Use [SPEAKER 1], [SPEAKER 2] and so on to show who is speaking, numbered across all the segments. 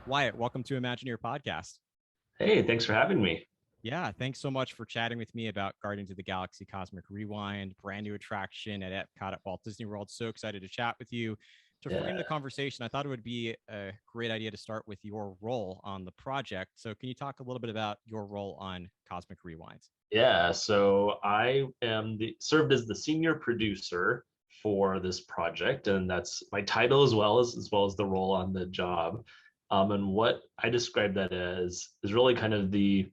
[SPEAKER 1] Wyatt, welcome to Imagineer Podcast.
[SPEAKER 2] Hey, thanks for having me.
[SPEAKER 1] Yeah, thanks so much for chatting with me about Guardians of the Galaxy Cosmic Rewind, brand new attraction at EPCOT at Walt Disney World. So excited to chat with you. To frame the
[SPEAKER 2] Yeah.
[SPEAKER 1] conversation, I thought it would be a great idea to start with your role on the project. So, can you talk a little bit about your role on Cosmic Rewind?
[SPEAKER 2] Yeah, so I am served as the senior producer for this project, and that's my title as well as the role on the job. And what I describe that as is really kind of the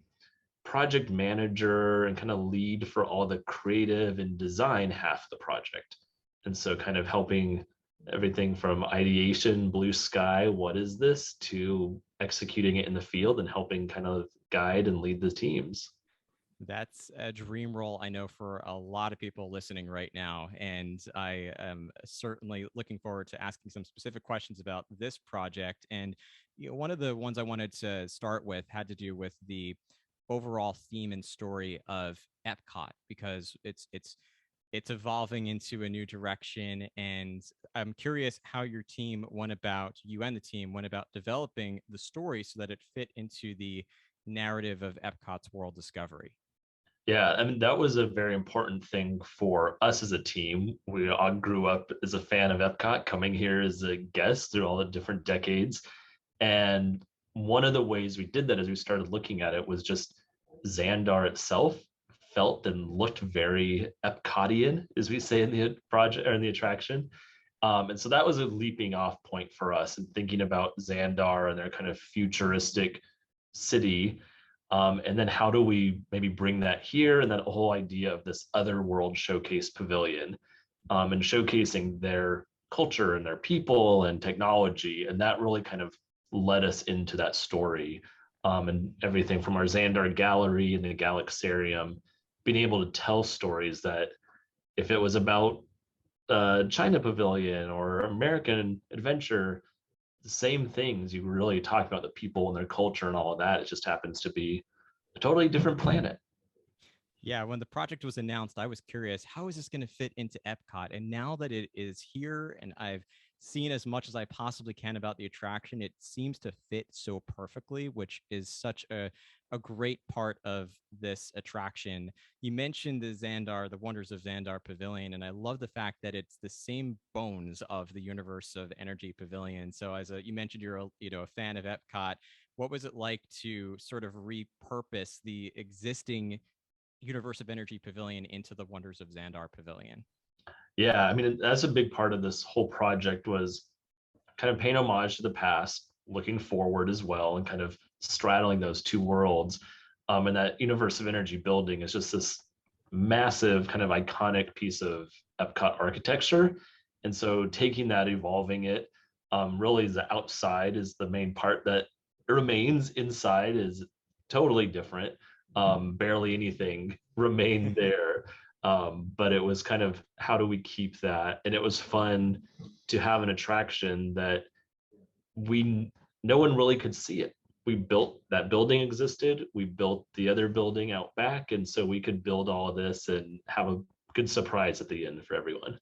[SPEAKER 2] project manager and kind of lead for all the creative and design half of the project. And so kind of helping everything from ideation, blue sky, what is this, to executing it in the field and helping kind of guide and lead the teams.
[SPEAKER 1] That's a dream role, I know, for a lot of people listening right now. And I am certainly looking forward to asking some specific questions about this project. And one of the ones I wanted to start with had to do with the overall theme and story of Epcot, because it's evolving into a new direction. And I'm curious how your team went about, you and the team went about developing the story so that it fit into the narrative of Epcot's world discovery.
[SPEAKER 2] Yeah, I mean, that was a very important thing for us as a team. We all grew up as a fan of Epcot, coming here as a guest through all the different decades. And one of the ways we did that as we started looking at it was just Xandar itself felt and looked very Epcotian, as we say in the project or in the attraction. And so that was a leaping off point for us and thinking about Xandar and their kind of futuristic city. And then how do we maybe bring that here and that whole idea of this other world showcase pavilion and showcasing their culture and their people and technology. And that really kind of led us into that story and everything from our Xandar gallery and the Galaxarium, being able to tell stories that if it was about China Pavilion or American Adventure, the same things. You really talk about the people and their culture and all of that. It just happens to be a totally different planet.
[SPEAKER 1] Yeah, when the project was announced, I was curious, how is this going to fit into Epcot? And now that it is here and I've seen as much as I possibly can about the attraction, it seems to fit so perfectly, which is such a great part of this attraction. You mentioned the Xandar, the Wonders of Xandar Pavilion, and I love the fact that it's the same bones of the Universe of Energy Pavilion. So as you mentioned, you're a fan of Epcot. What was it like to sort of repurpose the existing Universe of Energy Pavilion into the Wonders of Xandar Pavilion?
[SPEAKER 2] Yeah, I mean, that's a big part of this whole project was kind of paying homage to the past, looking forward as well, and kind of straddling those two worlds. And that Universe of Energy building is just this massive, kind of iconic piece of Epcot architecture. And so taking that, evolving it, really the outside is the main part that remains. Inside is totally different. Barely anything remained there. But it was kind of how do we keep that? And it was fun to have an attraction that we no one really could see it. We built that building existed. We built the other building out back, and so we could build all of this and have a good surprise at the end for everyone.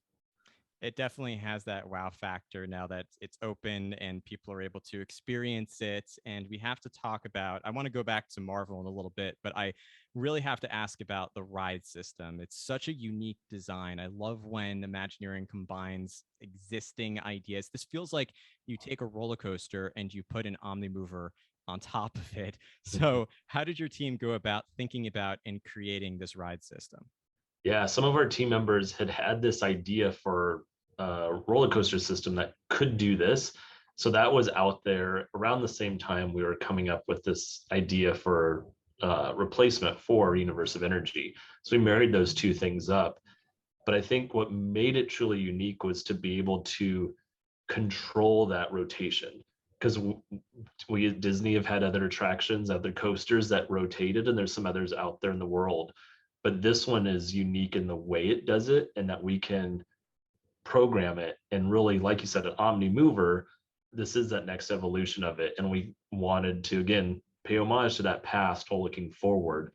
[SPEAKER 1] It definitely has that wow factor now that it's open and people are able to experience it. And we have to talk about, I want to go back to Marvel in a little bit, but I really have to ask about the ride system. It's such a unique design. I love when Imagineering combines existing ideas. This feels like you take a roller coaster and you put an Omnimover on top of it. So, how did your team go about thinking about and creating this ride system?
[SPEAKER 2] Yeah, some of our team members had had this idea for a roller coaster system that could do this. So that was out there around the same time we were coming up with this idea for replacement for Universe of Energy. So we married those two things up. But I think what made it truly unique was to be able to control that rotation. Because we at Disney have had other attractions, other coasters that rotated, and there's some others out there in the world. But this one is unique in the way it does it, and that we can program it. And really, like you said, an Omni Mover, this is that next evolution of it. And we wanted to, again, pay homage to that past while looking forward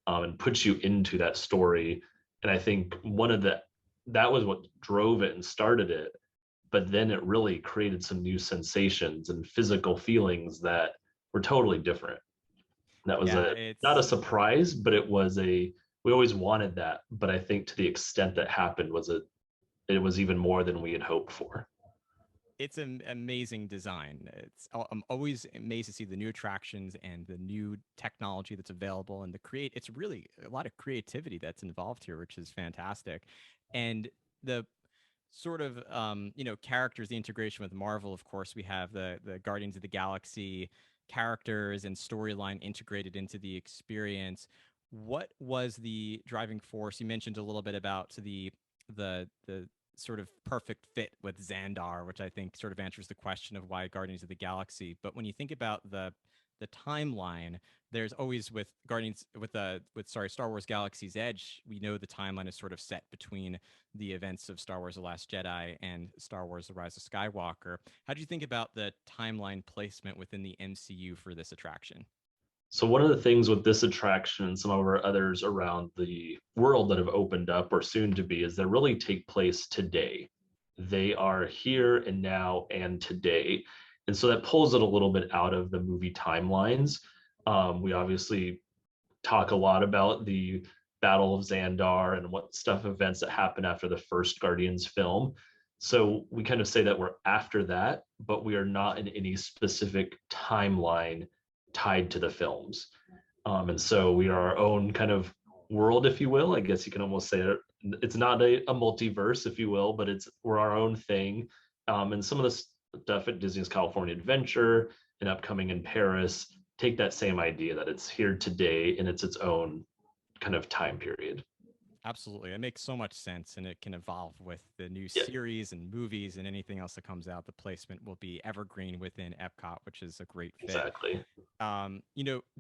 [SPEAKER 2] and put you into that story. And I think that was what drove it and started it. but then it really created some new sensations and physical feelings that were totally different. That was
[SPEAKER 1] Yeah,
[SPEAKER 2] a not a
[SPEAKER 1] it's
[SPEAKER 2] surprise, but it was a we always wanted that. But I think to the extent that happened was it was even more than we had hoped for.
[SPEAKER 1] it's an amazing design. I'm always amazed to see the new attractions and the new technology that's available and the create. It's really a lot of creativity that's involved here, which is fantastic. And the sort of characters, the integration with Marvel. Of course, we have the Guardians of the Galaxy characters and storyline integrated into the experience. What was the driving force? You mentioned a little bit about the sort of perfect fit with Xandar, which I think sort of answers the question of why Guardians of the Galaxy. But when you think about the timeline, there's always with Guardians with Star Wars Galaxy's Edge, we know the timeline is sort of set between the events of Star Wars The Last Jedi and Star Wars The Rise of Skywalker. How do you think about the timeline placement within the MCU for this attraction?
[SPEAKER 2] So one of the things with this attraction and some of our others around the world that have opened up or soon to be is they really take place today. They are here and now and today. And so that pulls it a little bit out of the movie timelines. We obviously talk a lot about the Battle of Xandar and what stuff events that happened after the first Guardians film. So we kind of say that we're after that, but we are not in any specific timeline tied to the films. And so we are our own kind of world, if you will. I guess you can almost say it. It's not a multiverse, if you will, but we're our own thing. And some of the stuff at Disney's California Adventure and upcoming in Paris take that same idea that it's here today and it's its own kind of time period.
[SPEAKER 1] Absolutely. It makes so much sense and it can evolve with the new
[SPEAKER 2] Yeah,
[SPEAKER 1] series and movies and anything else that comes out. The placement will be evergreen within Epcot, which is a great fit.
[SPEAKER 2] exactly.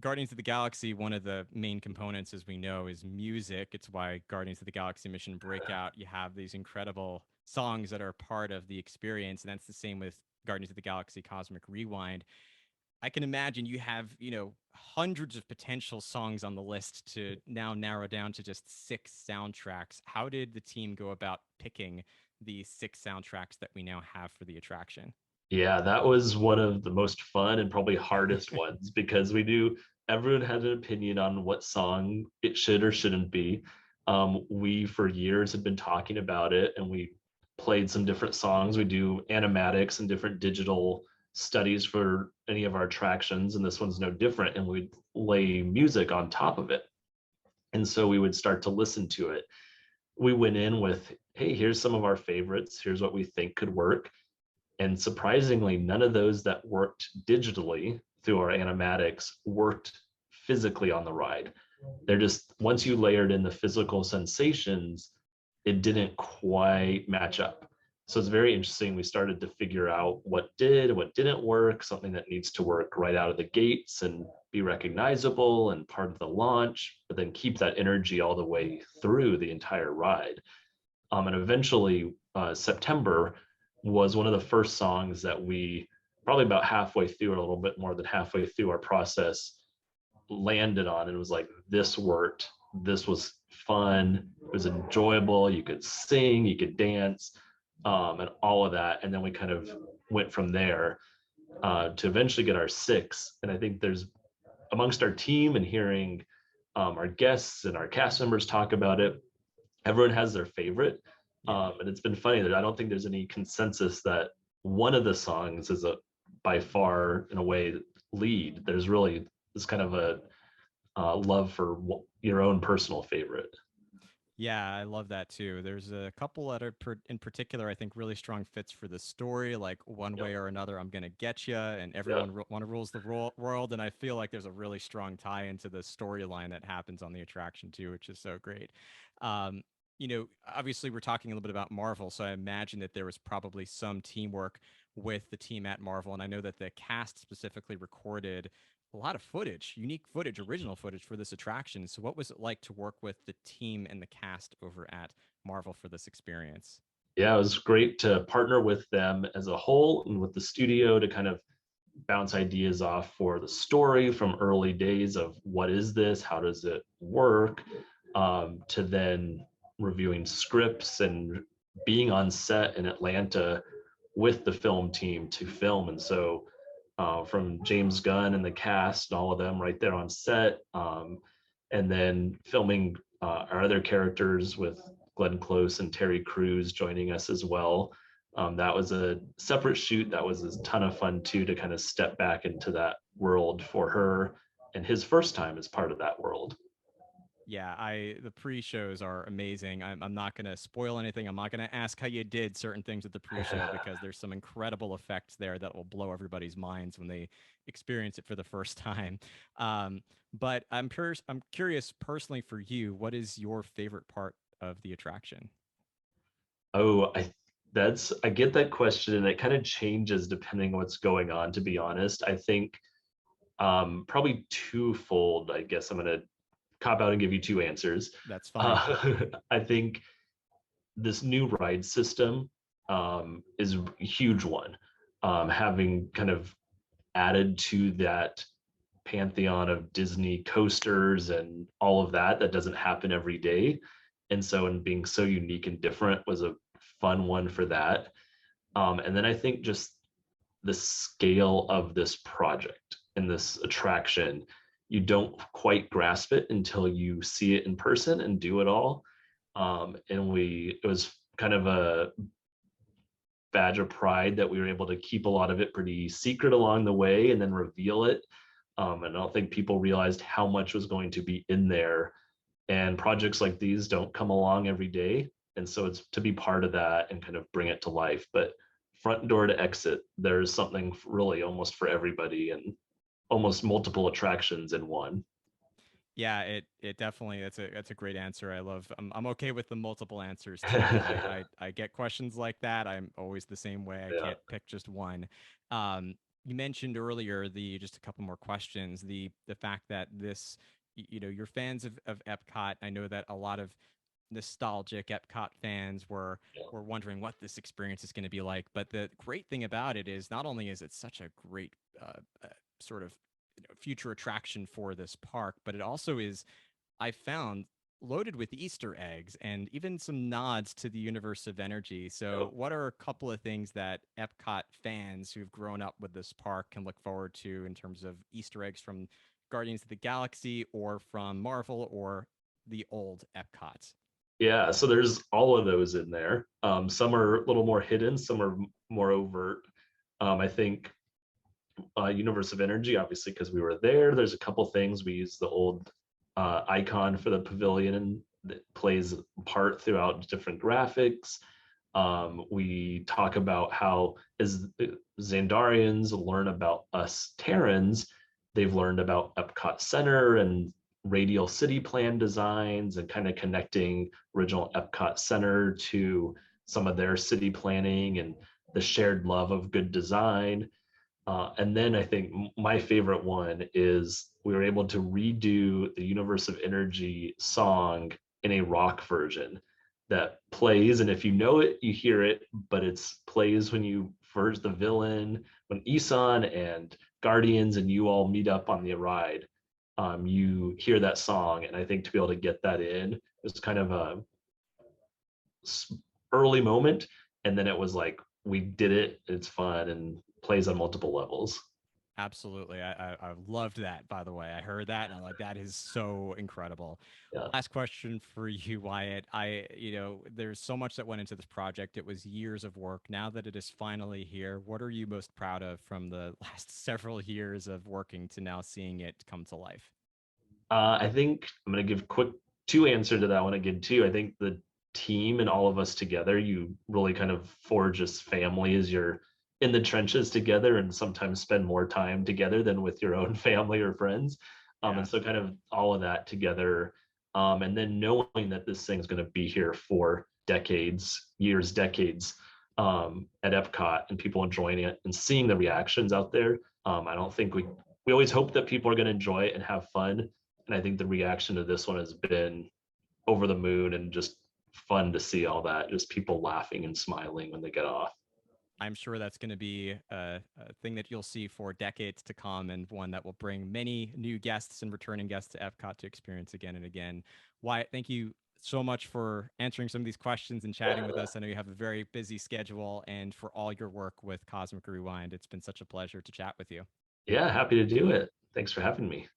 [SPEAKER 1] Guardians of the Galaxy, one of the main components, as we know, is music. It's why Guardians of the Galaxy Mission Breakout, you have these incredible songs that are part of the experience. And that's the same with Guardians of the Galaxy Cosmic Rewind. I can imagine you have, hundreds of potential songs on the list to now narrow down to just six soundtracks. How did the team go about picking the six soundtracks that we now have for the attraction?
[SPEAKER 2] Yeah, that was one of the most fun and probably hardest ones because we knew everyone had an opinion on what song it should or shouldn't be. We, for years, had been talking about it and we played some different songs. We do animatics and different digital studies for any of our attractions, and this one's no different. And we'd lay music on top of it. And so we would start to listen to it. We went in with, hey, here's some of our favorites. Here's what we think could work. And surprisingly, none of those that worked digitally through our animatics worked physically on the ride. They're just, once you layered in the physical sensations, it didn't quite match up. So it's very interesting. We started to figure out what did, what didn't work, something that needs to work right out of the gates and be recognizable and part of the launch, but then keep that energy all the way through the entire ride. And eventually, September was one of the first songs that we probably about halfway through or a little bit more than halfway through our process landed on and was like, this worked. This was fun. It was enjoyable. You could sing, you could dance, and all of that. And then we kind of went from there to eventually get our six. And I think there's amongst our team and hearing our guests and our cast members talk about it, everyone has their favorite.
[SPEAKER 1] Yeah.
[SPEAKER 2] And it's been funny that I don't think there's any consensus that one of the songs is a by far in a way lead. There's really this kind of a love for your own personal favorite.
[SPEAKER 1] Yeah, I love that too. There's a couple that are in particular, I think, really strong fits for the story, like One
[SPEAKER 2] Yep.
[SPEAKER 1] Way or Another, I'm Gonna Get You, and
[SPEAKER 2] Yep.
[SPEAKER 1] Everyone Wanna Rules the World. And I feel like there's a really strong tie into the storyline that happens on the attraction too, which is so great. Um, Obviously, we're talking a little bit about Marvel, so I imagine that there was probably some teamwork with the team at Marvel. And I know that the cast specifically recorded a lot of footage, unique footage, original footage for this attraction. So, what was it like to work with the team and the cast over at Marvel for this experience?
[SPEAKER 2] Yeah, it was great to partner with them as a whole and with the studio to kind of bounce ideas off for the story from early days of what is this, how does it work, to then reviewing scripts and being on set in Atlanta with the film team to film. And so from James Gunn and the cast and all of them right there on set, and then filming our other characters with Glenn Close and Terry Crews joining us as well. That was a separate shoot. That was a ton of fun too, to kind of step back into that world for her and his first time as part of that world.
[SPEAKER 1] Yeah, the pre-shows are amazing. I'm not going to spoil anything. I'm not going to ask how you did certain things at the pre-show because there's some incredible effects there that will blow everybody's minds when they experience it for the first time. But I'm curious personally for you, what is your favorite part of the attraction?
[SPEAKER 2] Oh, I get that question, and it kind of changes depending on what's going on, to be honest. I think probably twofold. I guess I'm gonna cop out and give you two answers.
[SPEAKER 1] That's fine.
[SPEAKER 2] I think this new ride system is a huge one. Having kind of added to that pantheon of Disney coasters and all of that, that doesn't happen every day. And so, and being so unique and different was a fun one for that. And then I think just the scale of this project and this attraction, you don't quite grasp it until you see it in person and do it all. It was kind of a badge of pride that we were able to keep a lot of it pretty secret along the way and then reveal it. And I don't think people realized how much was going to be in there. And projects like these don't come along every day. And so it's to be part of that and kind of bring it to life. But front door to exit, there's something really almost for everybody and almost multiple attractions in one.
[SPEAKER 1] Yeah, it definitely that's a great answer. I'm okay with the multiple answers too. I get questions like that. I'm always the same way. I
[SPEAKER 2] Yeah.
[SPEAKER 1] can't pick just one. You mentioned earlier the just a couple more questions. The fact that you're fans of Epcot. I know that a lot of nostalgic Epcot fans were wondering what this experience is going to be like. But the great thing about it is not only is it such a great sort of future attraction for this park, but it also is, I found, loaded with Easter eggs and even some nods to the universe of energy.
[SPEAKER 2] Yeah.
[SPEAKER 1] So, what are a couple of things that Epcot fans who've grown up with this park can look forward to in terms of Easter eggs from Guardians of the Galaxy or from Marvel or the old Epcot?
[SPEAKER 2] Yeah, so there's all of those in there. Some are a little more hidden, some are more overt. I think Universe of Energy, obviously, because we were there. There's a couple things. We use the old icon for the pavilion that plays a part throughout different graphics. We talk about how, as Xandarians learn about us Terrans, they've learned about Epcot Center and radial city plan designs and kind of connecting original Epcot Center to some of their city planning and the shared love of good design. And then I think my favorite one is we were able to redo the Universe of Energy song in a rock version that plays. And if you know it, you hear it, but it's plays when you first the villain, when Isan and Guardians and you all meet up on the ride. You hear that song. And I think to be able to get that in was kind of a early moment. And then it was like, we did it. It's fun and plays on multiple levels.
[SPEAKER 1] Absolutely. I loved that, by the way. I heard that and I'm like, that is so incredible.
[SPEAKER 2] Yeah.
[SPEAKER 1] Last question for you, Wyatt. There's so much that went into this project. It was years of work. Now that it is finally here, what are you most proud of from the last several years of working to now seeing it come to life?
[SPEAKER 2] I think I'm going to give quick two answer to that one again too. I think the team and all of us together, you really kind of forge as family as you're in the trenches together, and sometimes spend more time together than with your own family or friends. And
[SPEAKER 1] Yeah.
[SPEAKER 2] so kind of all of that together, and then knowing that this thing's going to be here for decades, years, decades, at Epcot, and people enjoying it and seeing the reactions out there. I don't think we always hope that people are going to enjoy it and have fun, and I think the reaction to this one has been over the moon and just fun to see all that, just people laughing and smiling when they get off.
[SPEAKER 1] I'm sure that's going to be a thing that you'll see for decades to come and one that will bring many new guests and returning guests to Epcot to experience again and again. Wyatt, thank you so much for answering some of these questions and chatting with us. I know you have a very busy schedule, and for all your work with Cosmic Rewind. It's been such a pleasure to chat with you.
[SPEAKER 2] Yeah, happy to do it. Thanks for having me.